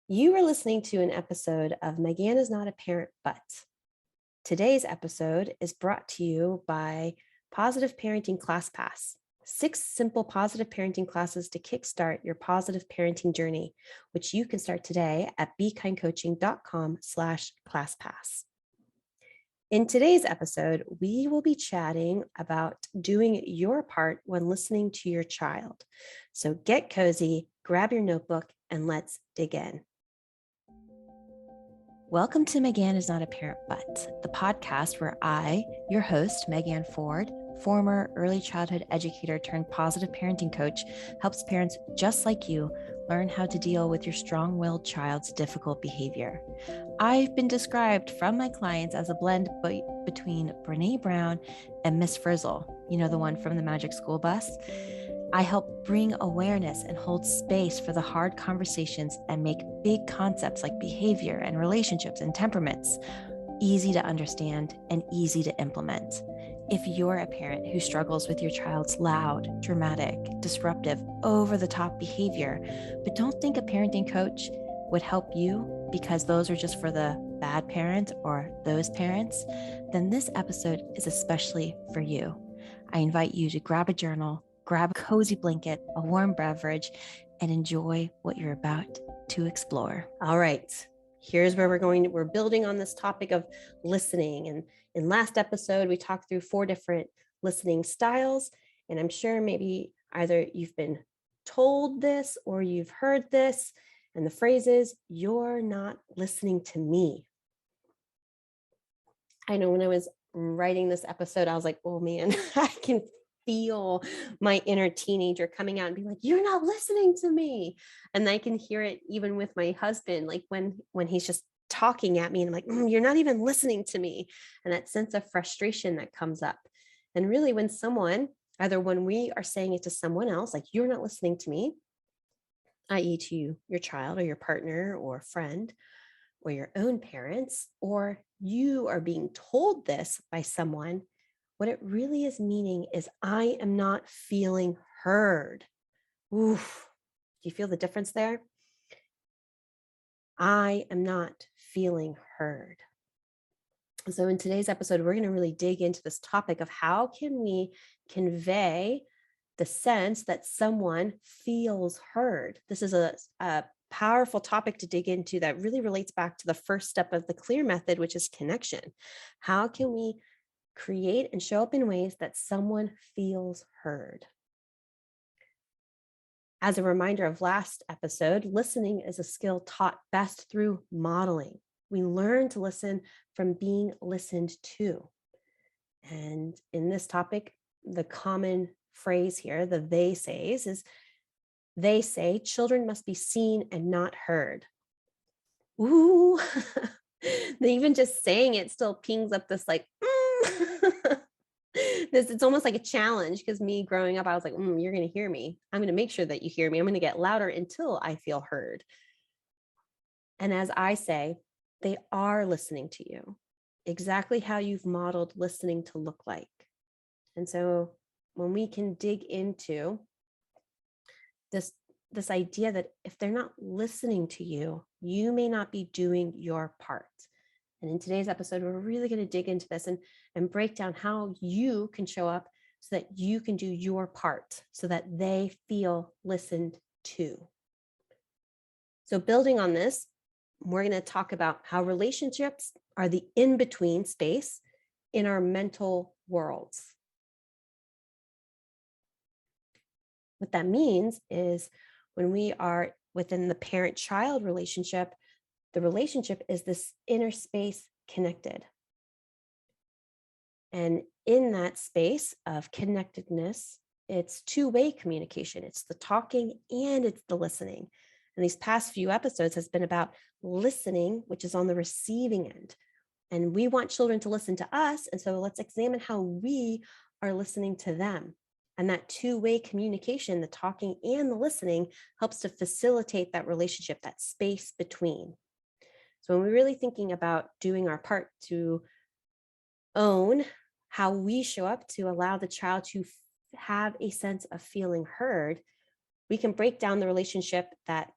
You are listening to an episode of Megan is Not a Parent, But. Today's episode is brought to you by Positive Parenting Class Pass. 6 simple positive parenting classes to kickstart your positive parenting journey, which you can start today at bekindcoaching.com/classpass. In today's episode, we will be chatting about doing your part when listening to your child. So get cozy, grab your notebook, and let's dig in. Welcome to Megan is Not a Parent, But, the podcast where I, your host, Megan Ford, former early childhood educator turned positive parenting coach, helps parents just like you learn how to deal with your strong-willed child's difficult behavior. I've been described from my clients as a blend between Brene Brown and Miss Frizzle, you know, the one from the Magic School Bus. I help bring awareness and hold space for the hard conversations and make big concepts like behavior and relationships and temperaments easy to understand and easy to implement. If you're a parent who struggles with your child's loud, dramatic, disruptive, over-the-top behavior, but don't think a parenting coach would help you because those are just for the bad parent or those parents, then this episode is especially for you. I invite you to grab a journal, grab a cozy blanket, a warm beverage, and enjoy what you're about to explore. All right, here's where we're building on this topic of listening. And in last episode, we talked through 4 different listening styles. And I'm sure maybe either you've been told this or you've heard this. And the phrase is, "You're not listening to me." I know when I was writing this episode, I was like, oh man, I can feel my inner teenager coming out and being like, "You're not listening to me." And I can hear it even with my husband, like when he's just talking at me and I'm like, "You're not even listening to me." And that sense of frustration that comes up. And really when someone, either when we are saying it to someone else, like, "You're not listening to me," i.e. to your child or your partner or friend or your own parents, or you are being told this by someone, what it really is meaning is, I am not feeling heard. Oof. Do you feel the difference there? I am not feeling heard. So in today's episode, we're going to really dig into this topic of how can we convey the sense that someone feels heard. This is a powerful topic to dig into that really relates back to the first step of the CLEAR method, which is connection. How can we create and show up in ways that someone feels heard? As a reminder of last episode, listening is a skill taught best through modeling. We learn to listen from being listened to. And in this topic, the common phrase here, the they says, is they say children must be seen and not heard. Ooh, even just saying it still pings up this like, it's almost like a challenge, because me growing up, I was like, you're going to hear me. I'm going to make sure that you hear me. I'm going to get louder until I feel heard. And as I say, they are listening to you exactly how you've modeled listening to look like. And so when we can dig into this idea that if they're not listening to you, you may not be doing your part. And in today's episode, we're really going to dig into this and break down how you can show up so that you can do your part so that they feel listened to. So building on this, we're going to talk about how relationships are the in-between space in our mental worlds. What that means is when we are within the parent-child relationship, the relationship is this inner space connected. And in that space of connectedness, it's two-way communication. It's the talking and it's the listening. And these past few episodes has been about listening, which is on the receiving end. And we want children to listen to us. And so let's examine how we are listening to them. And that two-way communication, the talking and the listening, helps to facilitate that relationship, that space between. So when we're really thinking about doing our part to own how we show up to allow the child to have a sense of feeling heard, we can break down the relationship that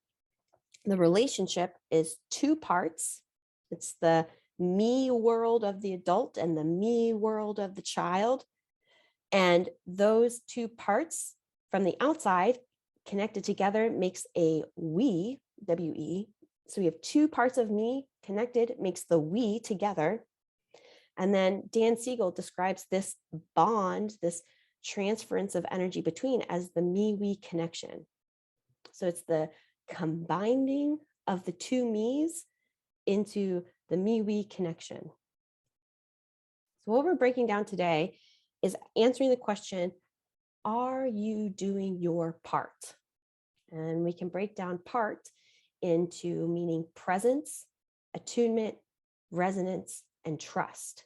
The relationship is two parts. It's the me world of the adult and the me world of the child. And those two parts from the outside connected together makes a we, W-E. So we have two parts of me connected, makes the we together. And then Dan Siegel describes this bond, this transference of energy between, as the me-we connection. So it's the combining of the two me's into the me-we connection. So what we're breaking down today is answering the question, are you doing your part? And we can break down part into meaning presence, attunement, resonance, and trust.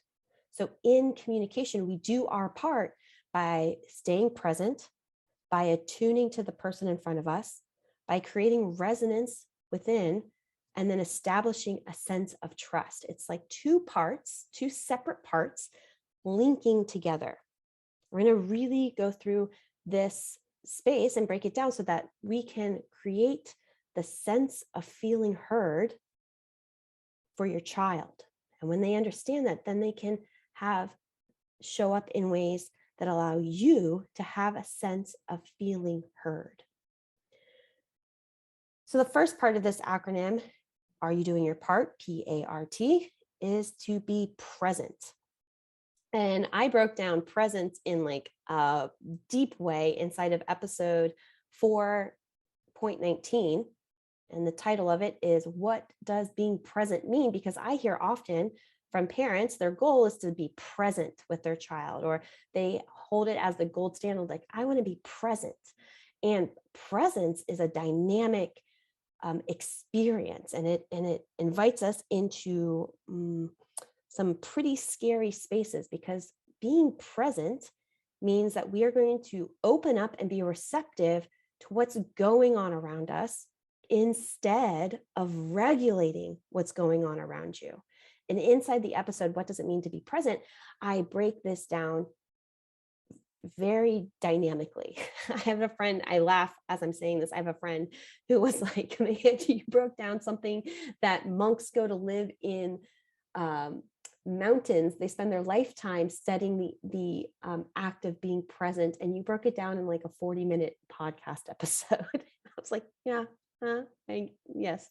So in communication, we do our part by staying present, by attuning to the person in front of us, by creating resonance within, and then establishing a sense of trust. It's like two parts, two separate parts linking together. We're going to really go through this space and break it down so that we can create the sense of feeling heard for your child. And when they understand that, then they can show up in ways that allow you to have a sense of feeling heard. So the first part of this acronym, are you doing your part, P.A.R.T, is to be present. And I broke down presence in like a deep way inside of episode 4.19. And the title of it is, what does being present mean? Because I hear often from parents, their goal is to be present with their child, or they hold it as the gold standard, like, I want to be present. And presence is a dynamic experience, and it invites us into some pretty scary spaces, because being present means that we are going to open up and be receptive to what's going on around us instead of regulating what's going on around you. And inside the episode, what does it mean to be present? I break this down very dynamically. I have a friend, I laugh as I'm saying this. I have a friend who was like, you broke down something that monks go to live in mountains. They spend their lifetime studying the act of being present. And you broke it down in like a 40-minute podcast episode. I was like, yeah. Yes.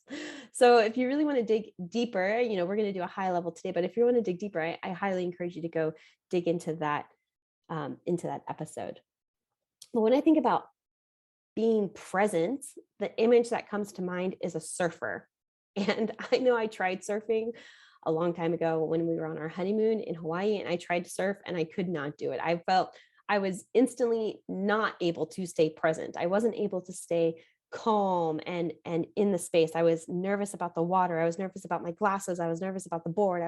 So if you really want to dig deeper, we're going to do a high level today, but if you want to dig deeper, I highly encourage you to go dig into that episode. But when I think about being present, the image that comes to mind is a surfer. And I know I tried surfing a long time ago when we were on our honeymoon in Hawaii, and I tried to surf and I could not do it. I felt I was instantly not able to stay present. I wasn't able to stay calm and in the space. I was nervous about the water. I was nervous about my glasses. I was nervous about the board.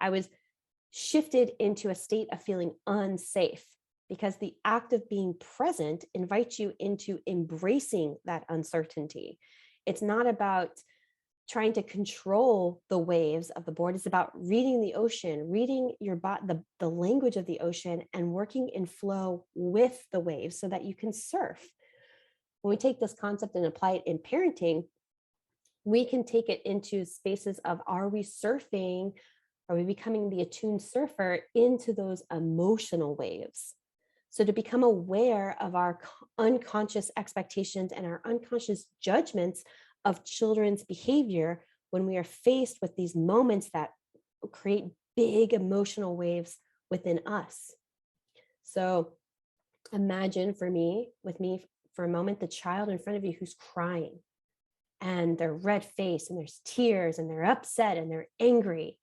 I was shifted into a state of feeling unsafe, because the act of being present invites you into embracing that uncertainty. It's not about trying to control the waves of the board. It's about reading the ocean, reading the language of the ocean, and working in flow with the waves so that you can surf. When we take this concept and apply it in parenting, we can take it into spaces of, are we surfing? Are we becoming the attuned surfer into those emotional waves? So to become aware of our unconscious expectations and our unconscious judgments of children's behavior when we are faced with these moments that create big emotional waves within us. So imagine with me for a moment, the child in front of you who's crying, and they're red faced and there's tears and they're upset and they're angry.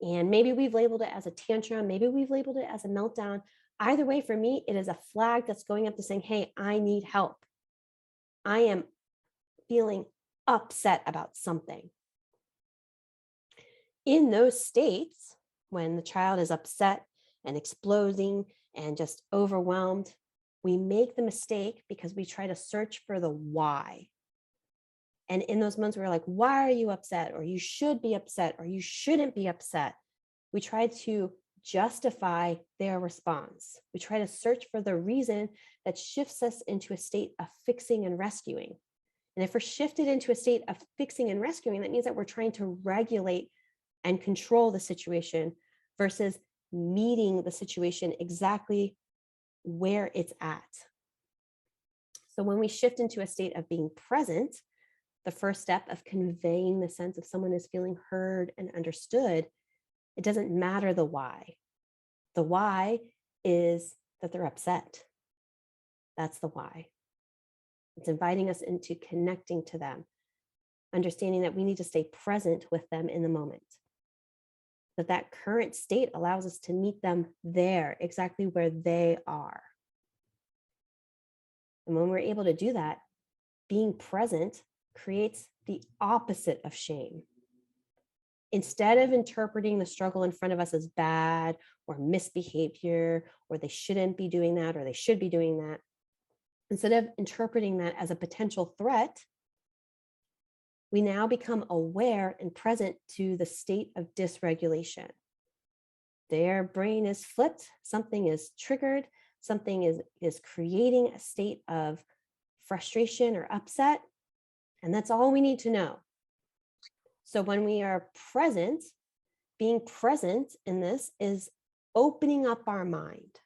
And maybe we've labeled it as a tantrum. Maybe we've labeled it as a meltdown. Either way, for me, it is a flag that's going up to saying, hey, I need help. I am feeling upset about something. In those states, when the child is upset and exploding and just overwhelmed, we make the mistake because we try to search for the why. And in those moments, we're like, why are you upset? Or you should be upset, or you shouldn't be upset. We try to justify their response. We try to search for the reason that shifts us into a state of fixing and rescuing. And if we're shifted into a state of fixing and rescuing, that means that we're trying to regulate and control the situation versus meeting the situation exactly where it's at. So when we shift into a state of being present, the first step of conveying the sense of someone is feeling heard and understood, it doesn't matter the why. The why is that they're upset. That's the why. It's inviting us into connecting to them, understanding that we need to stay present with them in the moment. That current state allows us to meet them there, exactly where they are. And when we're able to do that, being present creates the opposite of shame. Instead of interpreting the struggle in front of us as bad or misbehavior, or they shouldn't be doing that, or they should be doing that, instead of interpreting that as a potential threat, we now become aware and present to the state of dysregulation. Their brain is flipped, something is triggered, something is creating a state of frustration or upset, and that's all we need to know. So when we are present, being present in this is opening up our mind.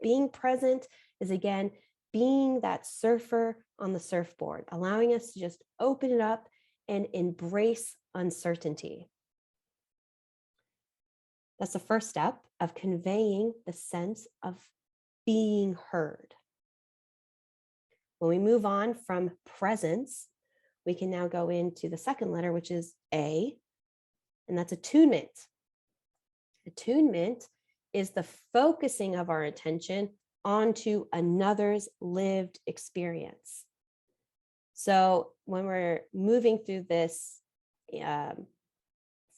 Being present is, again, being that surfer on the surfboard, allowing us to just open it up and embrace uncertainty. That's the first step of conveying the sense of being heard. When we move on from presence, we can now go into the second letter, which is A, and that's attunement. Attunement is the focusing of our attention onto another's lived experience. So when we're moving through this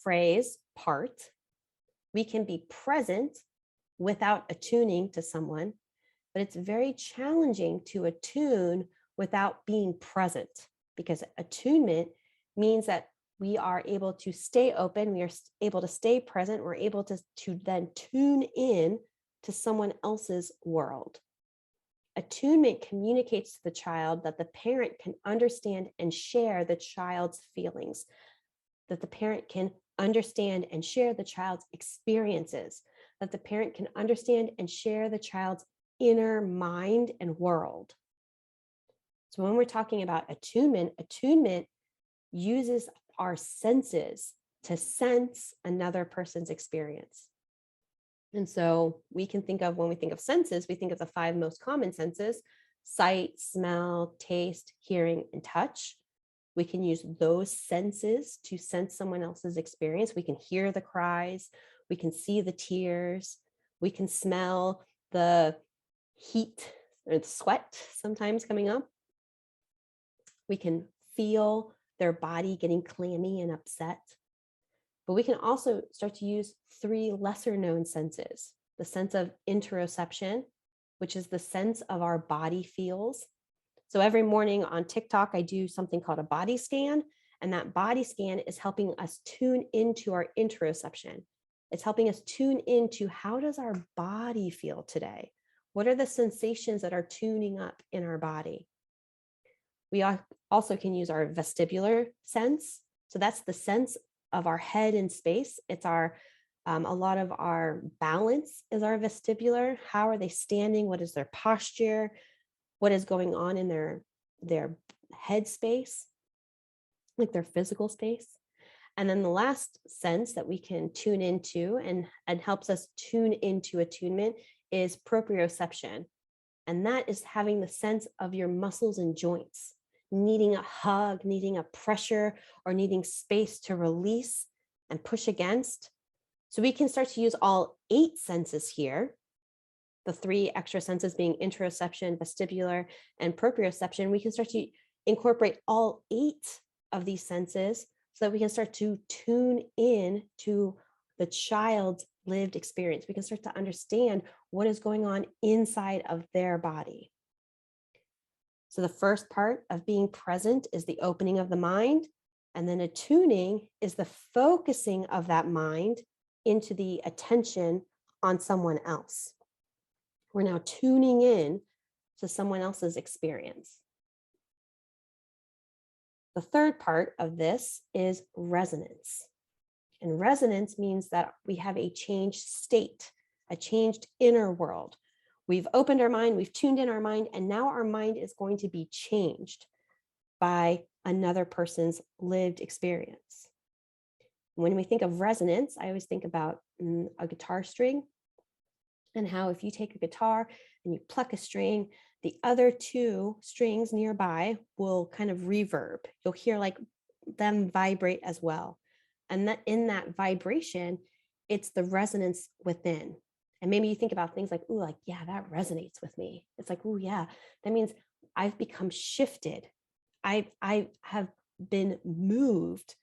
phrase, P.A.R.T, we can be present without attuning to someone, but it's very challenging to attune without being present, because attunement means that we are able to stay open, we are able to stay present, we're able to then tune in to someone else's world. Attunement communicates to the child that the parent can understand and share the child's feelings, that the parent can understand and share the child's experiences, that the parent can understand and share the child's inner mind and world. So when we're talking about attunement, attunement uses our senses to sense another person's experience. And so we can think of, when we think of senses, we think of the 5 most common senses: sight, smell, taste, hearing, and touch. We can use those senses to sense someone else's experience. We can hear the cries, we can see the tears, we can smell the heat or the sweat sometimes coming up. We can feel their body getting clammy and upset. But we can also start to use 3 lesser known senses: the sense of interoception, which is the sense of our body feels. So every morning on TikTok, I do something called a body scan, and that body scan is helping us tune into our interoception. It's helping us tune into, how does our body feel today? What are the sensations that are tuning up in our body? We also can use our vestibular sense. So that's the sense of our head in space. It's our a lot of our balance is our vestibular. How are they standing? What is their posture? What is going on in their head space, like their physical space? And then the last sense that we can tune into and helps us tune into attunement is proprioception. And that is having the sense of your muscles and joints, needing a hug, needing a pressure, or needing space to release and push against. So we can start to use all 8 senses here, the 3 extra senses being interoception, vestibular, and proprioception. We can start to incorporate all 8 of these senses so that we can start to tune in to the child's lived experience. We can start to understand what is going on inside of their body. So the first part of being present is the opening of the mind, and then attuning is the focusing of that mind into the attention on someone else. We're now tuning in to someone else's experience. The third part of this is resonance. And resonance means that we have a changed state, a changed inner world. We've opened our mind, we've tuned in our mind, and now our mind is going to be changed by another person's lived experience. When we think of resonance, I always think about a guitar string, and how if you take a guitar and you pluck a string, the other two strings nearby will kind of reverb. You'll hear like them vibrate as well. And that in that vibration, it's the resonance within. And maybe you think about things like, ooh, like, yeah, that resonates with me. It's like, ooh, yeah, that means I've become shifted. I have been moved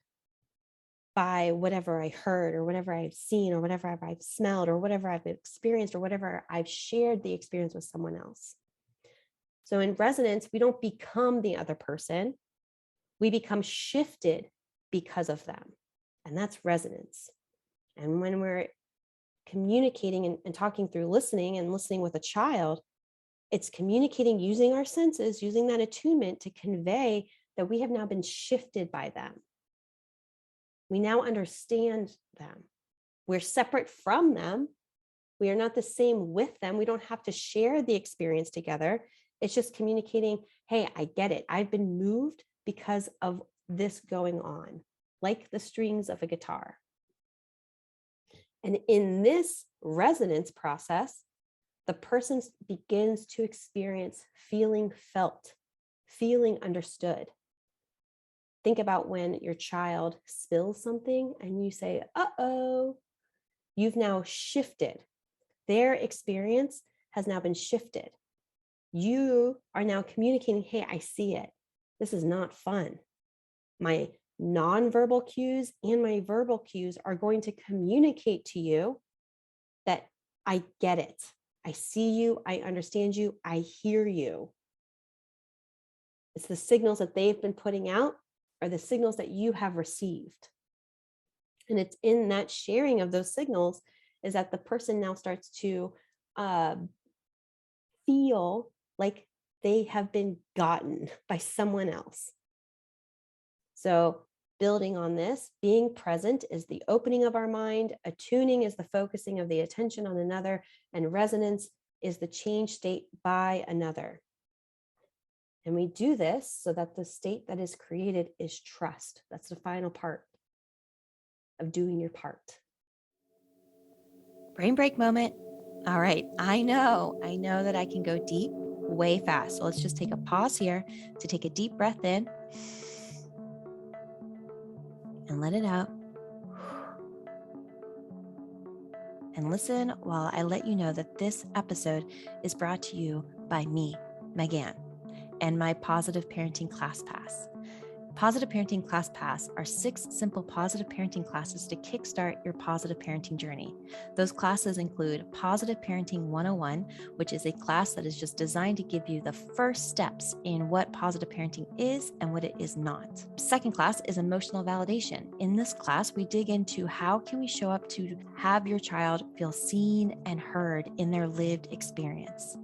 by whatever I heard or whatever I've seen or whatever I've smelled or whatever I've experienced or whatever I've shared the experience with someone else. So in resonance, we don't become the other person. We become shifted because of them. And that's resonance. And when we're communicating and talking through listening and listening with a child, it's communicating using our senses, using that attunement to convey that we have now been shifted by them. We now understand them. We're separate from them. We are not the same with them. We don't have to share the experience together. It's just communicating, hey, I get it. I've been moved because of this going on, like the strings of a guitar. And in this resonance process, the person begins to experience feeling felt, feeling understood. Think about when your child spills something and you say, uh-oh, you've now shifted. Their experience has now been shifted. You are now communicating, hey, I see it. This is not fun. My nonverbal cues and my verbal cues are going to communicate to you that I get it. I see you. I understand you. I hear you. It's the signals that they've been putting out are the signals that you have received. And it's in that sharing of those signals is that the person now starts to feel like they have been gotten by someone else. So building on this, being present is the opening of our mind, attuning is the focusing of the attention on another, and resonance is the change state by another. And we do this so that the state that is created is trust. That's the final part of doing your part. Brain break moment. All right, I know that I can go deep way fast. So let's just take a pause here to take a deep breath in and let it out. And listen while I let you know that this episode is brought to you by me, Megan, and my Positive Parenting Class Pass. Positive Parenting Class Pass are 6 simple positive parenting classes to kickstart your positive parenting journey. Those classes include Positive Parenting 101, which is a class that is just designed to give you the first steps in what positive parenting is and what it is not. Second class is Emotional Validation. In this class, we dig into how can we show up to have your child feel seen and heard in their lived experience.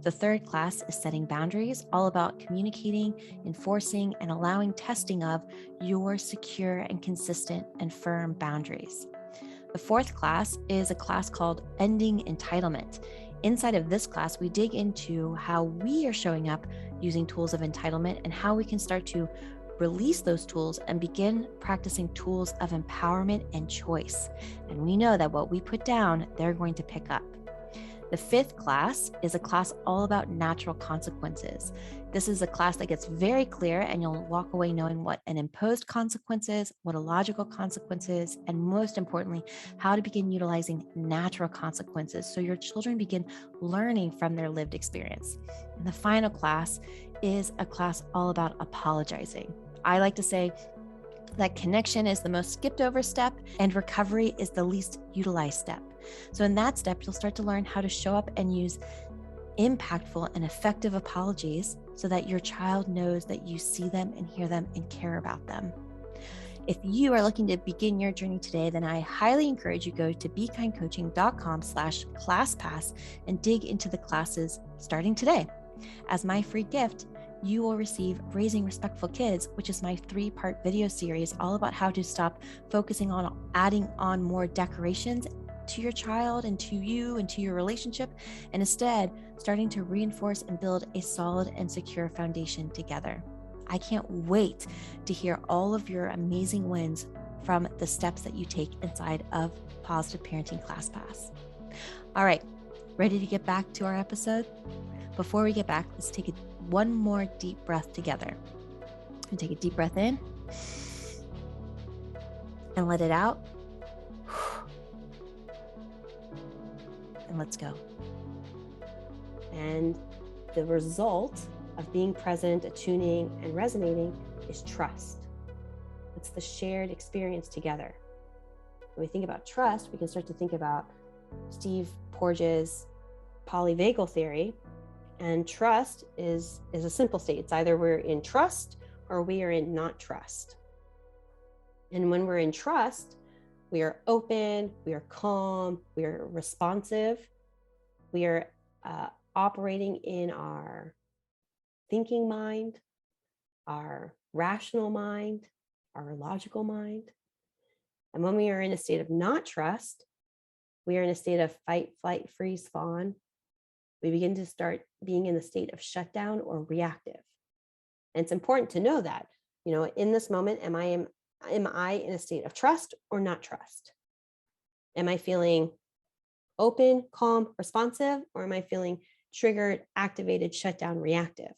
The third class is Setting Boundaries, all about communicating, enforcing, and allowing testing of your secure and consistent and firm boundaries. The fourth class is a class called Ending Entitlement. Inside of this class, we dig into how we are showing up using tools of entitlement and how we can start to release those tools and begin practicing tools of empowerment and choice. And we know that what we put down, they're going to pick up. The fifth class is a class all about natural consequences. This is a class that gets very clear and you'll walk away knowing what an imposed consequence is, what a logical consequence is, and most importantly, how to begin utilizing natural consequences so your children begin learning from their lived experience. And the final class is a class all about apologizing. I like to say that connection is the most skipped over step and recovery is the least utilized step. So in that step, you'll start to learn how to show up and use impactful and effective apologies so that your child knows that you see them and hear them and care about them. If you are looking to begin your journey today, then I highly encourage you go to bekindcoaching.com/classpass and dig into the classes starting today. As my free gift, you will receive Raising Respectful Kids, which is my 3-part video series all about how to stop focusing on adding on more decorations to your child and to you and to your relationship, and instead starting to reinforce and build a solid and secure foundation together. I can't wait to hear all of your amazing wins from the steps that you take inside of Positive Parenting ClassPass. All right, ready to get back to our episode? Before we get back, let's take one more deep breath together. And take a deep breath in and let it out. And let's go. And the result of being present, attuning, and resonating is trust. It's the shared experience together. When we think about trust, we can start to think about Steve Porges' polyvagal theory. And trust is a simple state. It's either we're in trust or we are in not trust. And when we're in trust, we are open, we are calm, we are responsive, we are operating in our thinking mind, our rational mind, our logical mind. And when we are in a state of not trust, we are in a state of fight, flight, freeze, fawn. We begin to start being in the state of shutdown or reactive. And it's important to know that, in this moment, am I in a state of trust or not trust? Am I feeling open, calm, responsive, or am I feeling triggered, activated, shutdown, reactive?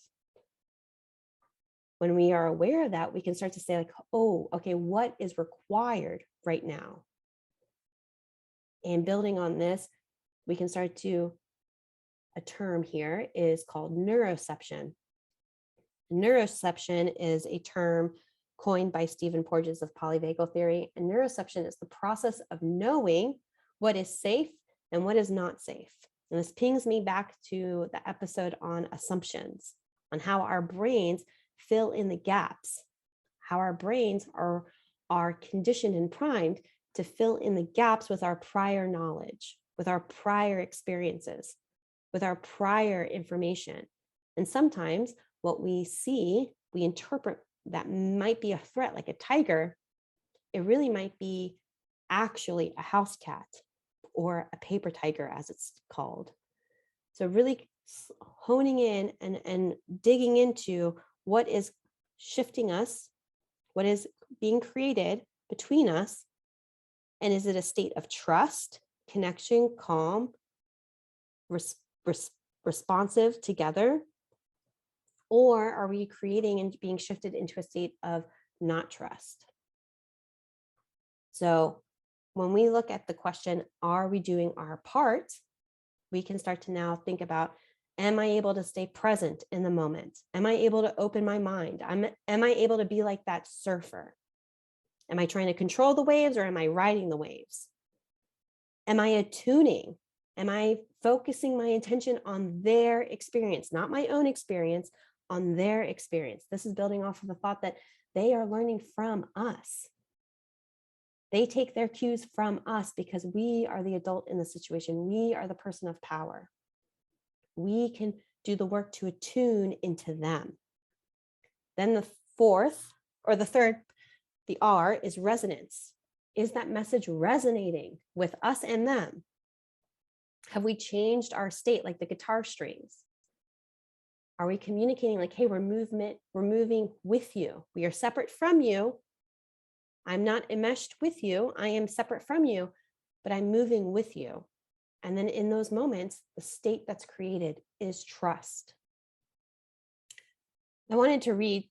When we are aware of that, we can start to say, like, oh, okay, what is required right now? And building on this, we can start to, a term here is called neuroception. Neuroception is a term coined by Stephen Porges of polyvagal theory. And neuroception is the process of knowing what is safe and what is not safe. And this pings me back to the episode on assumptions, on how our brains fill in the gaps, how our brains are conditioned and primed to fill in the gaps with our prior knowledge, with our prior experiences, with our prior information. And sometimes what we see, we interpret that might be a threat, like a tiger. It really might be actually a house cat or a paper tiger, as it's called. So really honing in and digging into what is shifting us, what is being created between us, and is it a state of trust, connection, calm, responsive together? Or are we creating and being shifted into a state of not trust? So when we look at the question, are we doing our part? We can start to now think about, am I able to stay present in the moment? Am I able to open my mind? Am I able to be like that surfer? Am I trying to control the waves or am I riding the waves? Am I attuning? Am I focusing my attention on their experience, not my own experience, on their experience? This is building off of the thought that they are learning from us. They take their cues from us because we are the adult in the situation. We are the person of power. We can do the work to attune into them. Then the third, the R is resonance. Is that message resonating with us and them? Have we changed our state like the guitar strings? Are we communicating like, hey, we're moving with you. We are separate from you. I'm not enmeshed with you. I am separate from you, but I'm moving with you. And then in those moments, the state that's created is trust. I wanted to read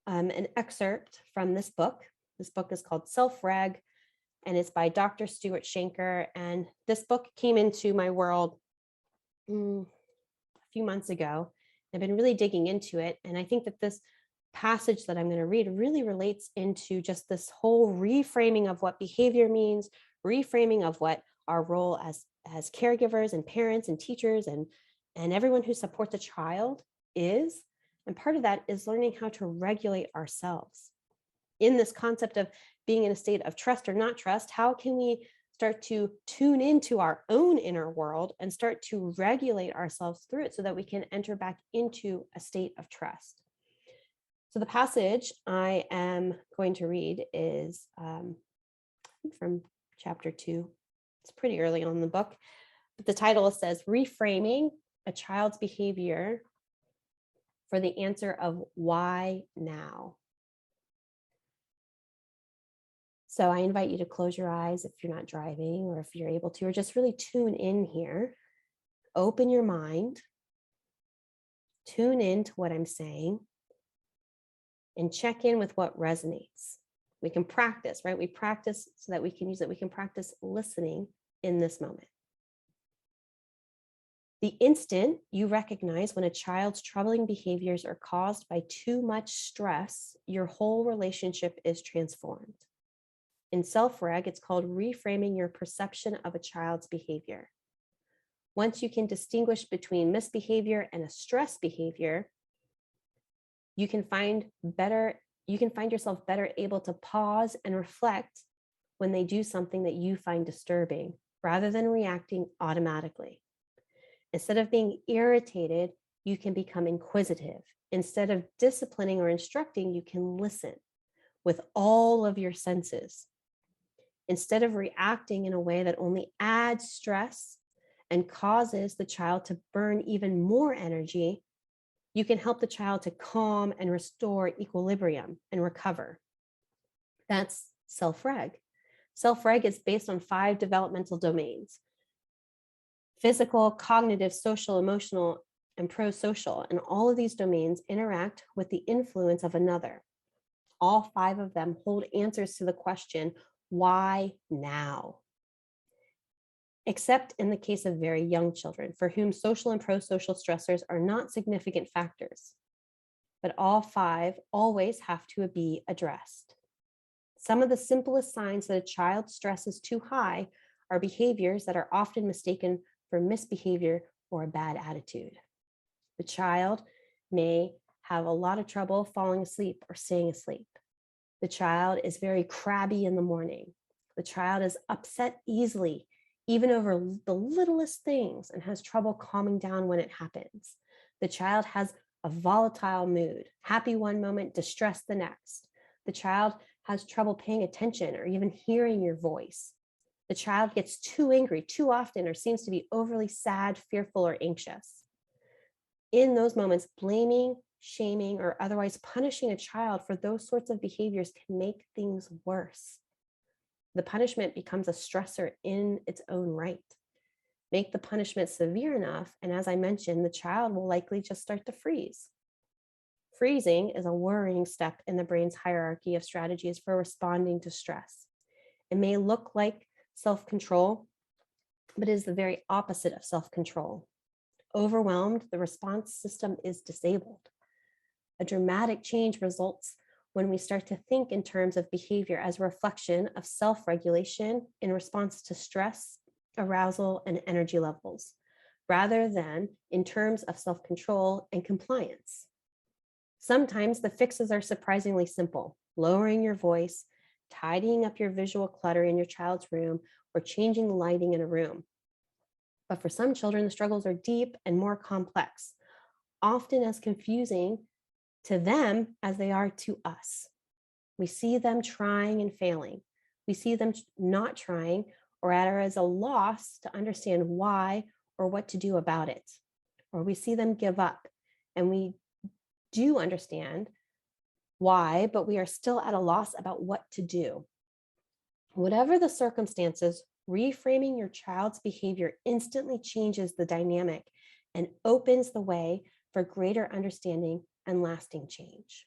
an excerpt from this book. This book is called Self-Reg, and it's by Dr. Stuart Shanker. And this book came into my world a few months ago. I've been really digging into it. And I think that this passage that I'm going to read really relates into just this whole reframing of what behavior means, reframing of what our role as caregivers and parents and teachers and everyone who supports a child is. And part of that is learning how to regulate ourselves. In this concept of being in a state of trust or not trust, how can we start to tune into our own inner world and start to regulate ourselves through it so that we can enter back into a state of trust? So the passage I am going to read is from chapter 2. It's pretty early on in the book, but the title says Reframing a Child's Behavior for the Answer of Why Now. So I invite you to close your eyes if you're not driving, or if you're able to, or just really tune in here. Open your mind, tune in to what I'm saying, and check in with what resonates. We can practice, right? We practice so that we can use it. We can practice listening in this moment. The instant you recognize when a child's troubling behaviors are caused by too much stress, your whole relationship is transformed. In Self-Reg, it's called reframing your perception of a child's behavior. Once you can distinguish between misbehavior and a stress behavior, you can find yourself better able to pause and reflect when they do something that you find disturbing, rather than reacting automatically. Instead of being irritated, you can become inquisitive. Instead of disciplining or instructing, you can listen with all of your senses. Instead of reacting in a way that only adds stress and causes the child to burn even more energy, you can help the child to calm and restore equilibrium and recover. That's Self-Reg. Self-Reg is based on 5 developmental domains: physical, cognitive, social, emotional, and pro-social. And all of these domains interact with the influence of another. All 5 of them hold answers to the question, why now? Except in the case of very young children, for whom social and pro-social stressors are not significant factors. But all 5 always have to be addressed. Some of the simplest signs that a child's stress is too high are behaviors that are often mistaken for misbehavior or a bad attitude. The child may have a lot of trouble falling asleep or staying asleep. The child is very crabby in the morning. The child is upset easily, even over the littlest things, and has trouble calming down when it happens. The child has a volatile mood, happy one moment, distressed the next. The child has trouble paying attention or even hearing your voice. The child gets too angry too often or seems to be overly sad, fearful, or anxious. In those moments, blaming, shaming, or otherwise punishing a child for those sorts of behaviors can make things worse. The punishment becomes a stressor in its own right. Make the punishment severe enough, and as I mentioned, the child will likely just start to freeze. Freezing is a worrying step in the brain's hierarchy of strategies for responding to stress. It may look like self-control, but is the very opposite of self-control. Overwhelmed, the response system is disabled. A dramatic change results when we start to think in terms of behavior as a reflection of self-regulation in response to stress, arousal, and energy levels, rather than in terms of self-control and compliance. Sometimes the fixes are surprisingly simple: lowering your voice, tidying up your visual clutter in your child's room, or changing the lighting in a room. But for some children, the struggles are deep and more complex, often as confusing to them as they are to us. We see them trying and failing. We see them not trying or are as a loss to understand why or what to do about it. Or we see them give up, and we do understand why, but we are still at a loss about what to do. Whatever the circumstances, reframing your child's behavior instantly changes the dynamic and opens the way for greater understanding and lasting change.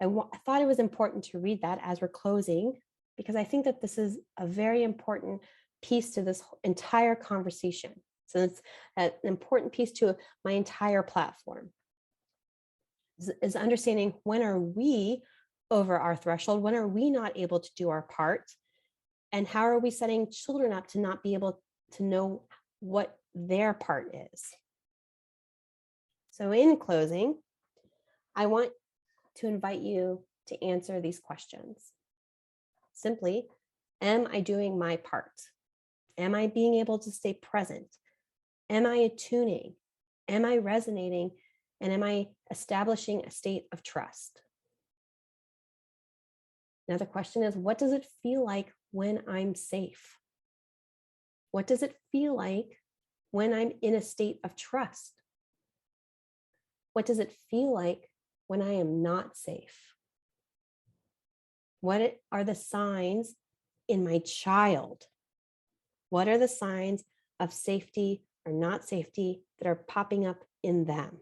I thought it was important to read that as we're closing, because I think that this is a very important piece to this entire conversation. So it's an important piece to my entire platform, is understanding, when are we over our threshold? When are we not able to do our part? And how are we setting children up to not be able to know what their part is? So in closing, I want to invite you to answer these questions. Simply, am I doing my part? Am I being able to stay present? Am I attuning? Am I resonating And am I establishing a state of trust? Now, the question is, what does it feel like when I'm safe? What does it feel like when I'm in a state of trust? What does it feel like when I am not safe? What are the signs in my child? What are the signs of safety or not safety that are popping up in them?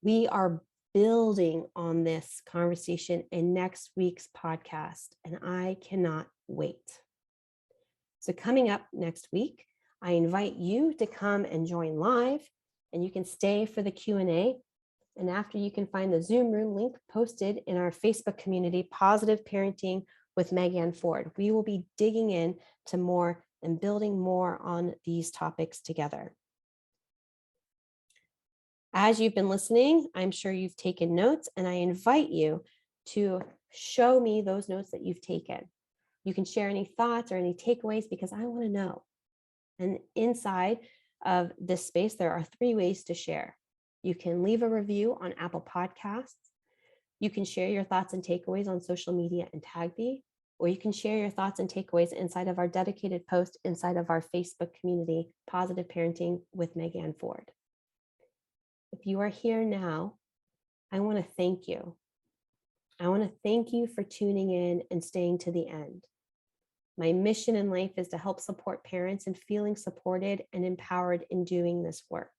We are building on this conversation in next week's podcast, and I cannot wait. So coming up next week, I invite you to come and join live, and you can stay for the Q&A. And after, you can find the Zoom room link posted in our Facebook community, Positive Parenting with Megan Ford. We will be digging in to more and building more on these topics together. As you've been listening, I'm sure you've taken notes, and I invite you to show me those notes that you've taken. You can share any thoughts or any takeaways, because I want to know. And inside of this space, there are 3 ways to share. You can leave a review on Apple Podcasts. You can share your thoughts and takeaways on social media and tag me, or you can share your thoughts and takeaways inside of our dedicated post inside of our Facebook community, Positive Parenting with Megan Ford. If you are here now, I want to thank you. I want to thank you for tuning in and staying to the end. My mission in life is to help support parents in feeling supported and empowered in doing this work.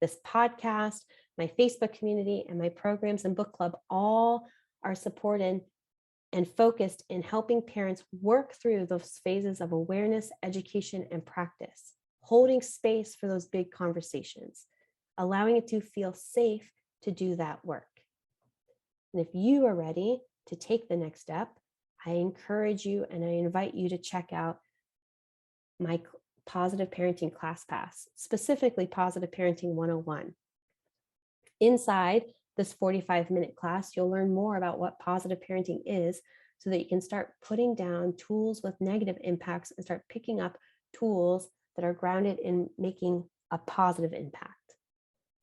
This podcast, my Facebook community, and my programs and book club all are supported and focused in helping parents work through those phases of awareness, education, and practice, holding space for those big conversations, allowing it to feel safe to do that work. And if you are ready to take the next step, I encourage you and I invite you to check out my Positive Parenting Class Pass, specifically Positive Parenting 101. Inside this 45-minute class, you'll learn more about what positive parenting is, so that you can start putting down tools with negative impacts and start picking up tools that are grounded in making a positive impact.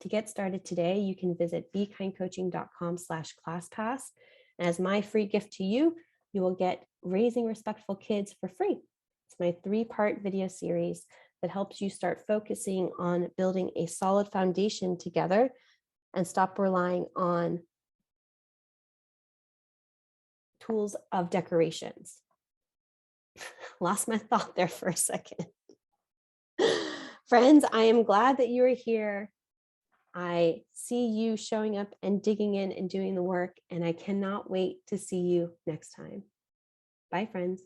To get started today, you can visit bekindcoaching.com/classpass. And as my free gift to you, you will get Raising Respectful Kids for free. It's my 3-part video series that helps you start focusing on building a solid foundation together and stop relying on tools of decorations. Lost my thought there for a second. Friends, I am glad that you are here. I see you showing up and digging in and doing the work, and I cannot wait to see you next time. Bye, friends.